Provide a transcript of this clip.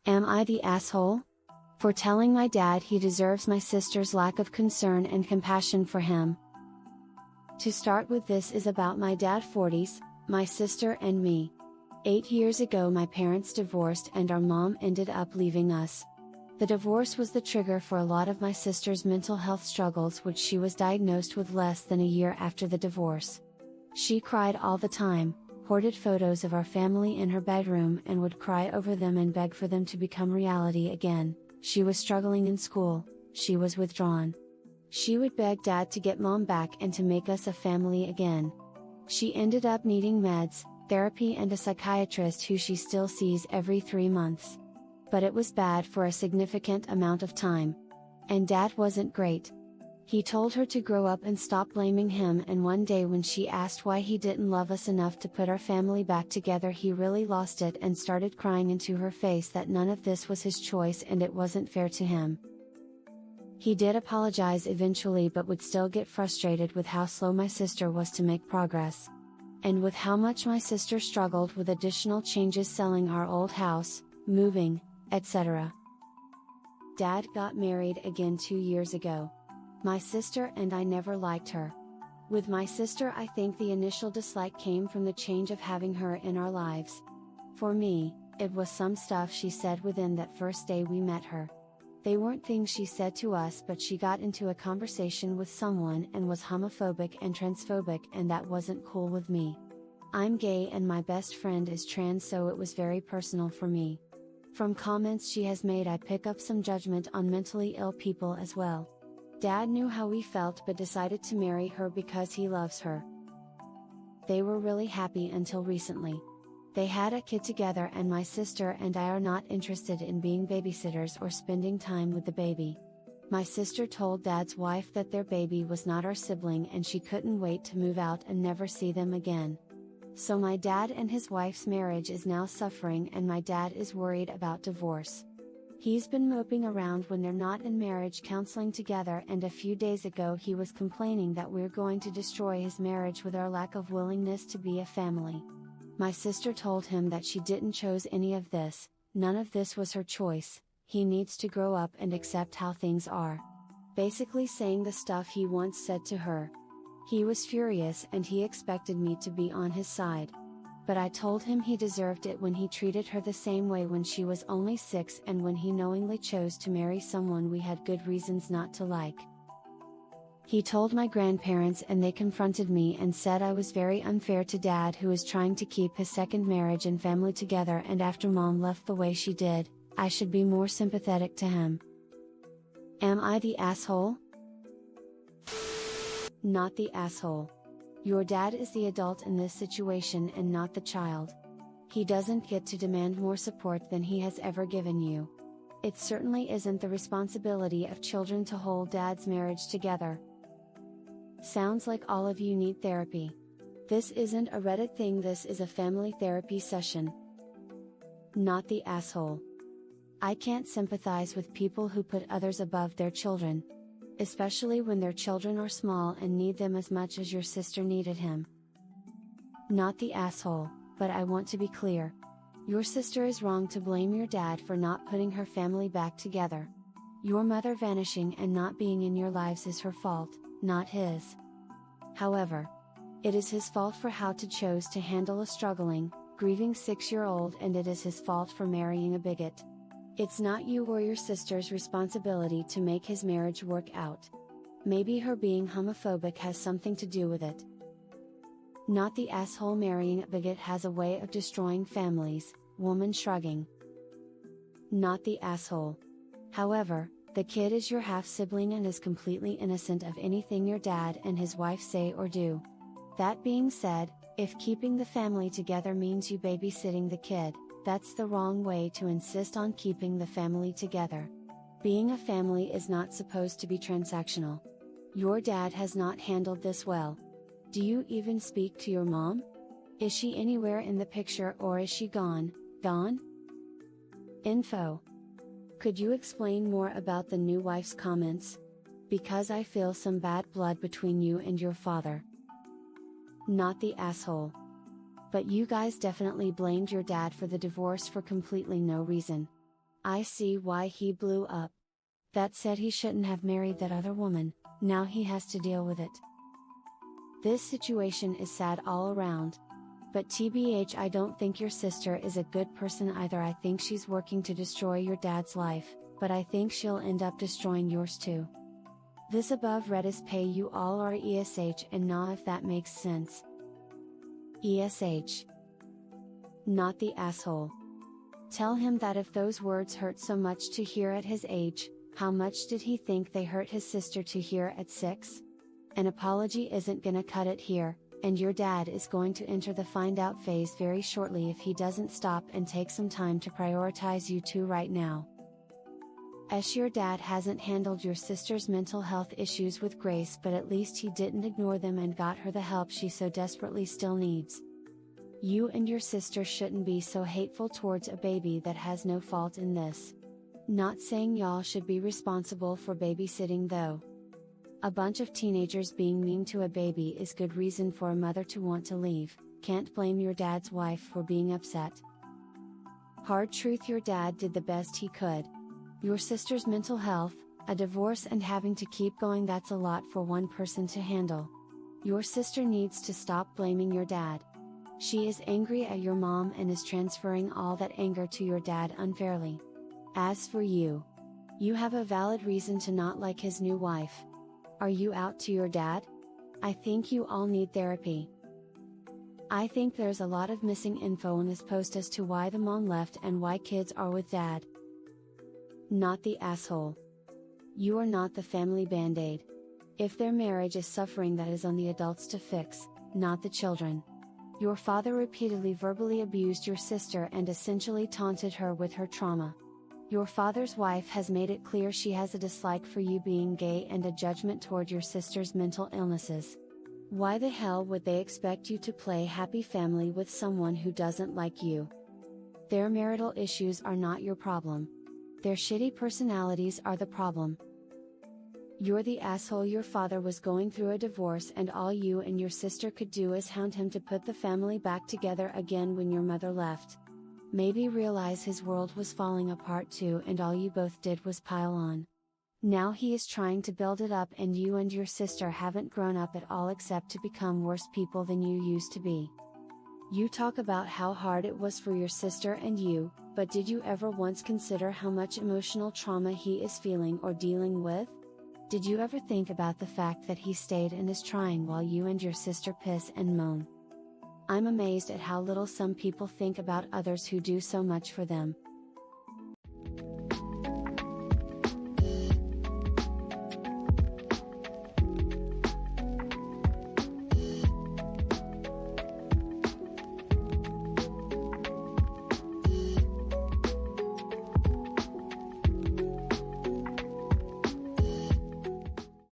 Am I the asshole? For telling my dad he deserves my sister's lack of concern and compassion for him. To start with, this is about my dad 40s, my sister and me. 8 years ago my parents divorced and our mom ended up leaving us. The divorce was the trigger for a lot of my sister's mental health struggles, which she was diagnosed with less than a year after the divorce. She cried all the time, hoarded photos of our family in her bedroom and would cry over them and beg for them to become reality again. She was struggling in school, she was withdrawn. She would beg dad to get mom back and to make us a family again. She ended up needing meds, therapy and a psychiatrist who she still sees every 3 months. But it was bad for a significant amount of time. And dad wasn't great. He told her to grow up and stop blaming him, and one day when she asked why he didn't love us enough to put our family back together, he really lost it and started crying into her face that none of this was his choice and it wasn't fair to him. He did apologize eventually, but would still get frustrated with how slow my sister was to make progress. And with how much my sister struggled with additional changes, selling our old house, moving, etc. Dad got married again 2 years ago. My sister and I never liked her. With my sister, I think the initial dislike came from the change of having her in our lives. For me, it was some stuff she said within that first day we met her. They weren't things she said to us, but she got into a conversation with someone and was homophobic and transphobic, and that wasn't cool with me. I'm gay and my best friend is trans, so it was very personal for me. From comments she has made, I pick up some judgment on mentally ill people as well. Dad knew how we felt but decided to marry her because he loves her. They were really happy until recently. They had a kid together, and my sister and I are not interested in being babysitters or spending time with the baby. My sister told Dad's wife that their baby was not our sibling and she couldn't wait to move out and never see them again. So my dad and his wife's marriage is now suffering, and my dad is worried about divorce. He's been moping around when they're not in marriage counseling together, and a few days ago he was complaining that we're going to destroy his marriage with our lack of willingness to be a family. My sister told him that she didn't choose any of this, none of this was her choice, he needs to grow up and accept how things are. Basically saying the stuff he once said to her. He was furious and he expected me to be on his side. But I told him he deserved it when he treated her the same way when she was only 6 and when he knowingly chose to marry someone we had good reasons not to like. He told my grandparents and they confronted me and said I was very unfair to Dad, who is trying to keep his second marriage and family together, and after Mom left the way she did, I should be more sympathetic to him. Am I the asshole? Not the asshole. Your dad is the adult in this situation and not the child. He doesn't get to demand more support than he has ever given you. It certainly isn't the responsibility of children to hold Dad's marriage together. Sounds like all of you need therapy. This isn't a Reddit thing, this is a family therapy session. Not the asshole. I can't sympathize with people who put others above their children. Especially when their children are small and need them as much as your sister needed him. Not the asshole, but I want to be clear. Your sister is wrong to blame your dad for not putting her family back together. Your mother vanishing and not being in your lives is her fault, not his. However, it is his fault for how to chose to handle a struggling, grieving 6-year-old, and it is his fault for marrying a bigot. It's not you or your sister's responsibility to make his marriage work out. Maybe her being homophobic has something to do with it. Not the asshole. Marrying a bigot has a way of destroying families, woman shrugging. Not the asshole. However, the kid is your half-sibling and is completely innocent of anything your dad and his wife say or do. That being said, if keeping the family together means you babysitting the kid, that's the wrong way to insist on keeping the family together. Being a family is not supposed to be transactional. Your dad has not handled this well. Do you even speak to your mom? Is she anywhere in the picture, or is she gone? Info. Could you explain more about the new wife's comments? Because I feel some bad blood between you and your father. Not the asshole. But you guys definitely blamed your dad for the divorce for completely no reason. I see why he blew up. That said, he shouldn't have married that other woman, now he has to deal with it. This situation is sad all around. But TBH, I don't think your sister is a good person either. I think she's working to destroy your dad's life, but I think she'll end up destroying yours too. This above read is pay you all or ESH and nah, if that makes sense. ESH. Not the asshole. Tell him that if those words hurt so much to hear at his age, how much did he think they hurt his sister to hear at 6? An apology isn't gonna cut it here, and your dad is going to enter the find out phase very shortly if he doesn't stop and take some time to prioritize you two right now. Your dad hasn't handled your sister's mental health issues with grace, but at least he didn't ignore them and got her the help she so desperately still needs. You and your sister shouldn't be so hateful towards a baby that has no fault in this. Not saying y'all should be responsible for babysitting though. A bunch of teenagers being mean to a baby is good reason for a mother to want to leave. Can't blame your dad's wife for being upset. Hard truth, your dad did the best he could. Your sister's mental health, a divorce and having to keep going, that's a lot for one person to handle. Your sister needs to stop blaming your dad. She is angry at your mom and is transferring all that anger to your dad unfairly. As for you, you have a valid reason to not like his new wife. Are you out to your dad? I think you all need therapy. I think there's a lot of missing info in this post as to why the mom left and why kids are with dad. Not the asshole. You are not the family band-aid. If their marriage is suffering, that is on the adults to fix, not the children. Your father repeatedly verbally abused your sister and essentially taunted her with her trauma. Your father's wife has made it clear she has a dislike for you being gay and a judgment toward your sister's mental illnesses. Why the hell would they expect you to play happy family with someone who doesn't like you? Their marital issues are not your problem. Their shitty personalities are the problem. You're the asshole. Your father was going through a divorce and all you and your sister could do is hound him to put the family back together again when your mother left. Maybe realize his world was falling apart too and all you both did was pile on. Now he is trying to build it up and you and your sister haven't grown up at all except to become worse people than you used to be. You talk about how hard it was for your sister and you, but did you ever once consider how much emotional trauma he is feeling or dealing with? Did you ever think about the fact that he stayed and is trying while you and your sister piss and moan? I'm amazed at how little some people think about others who do so much for them,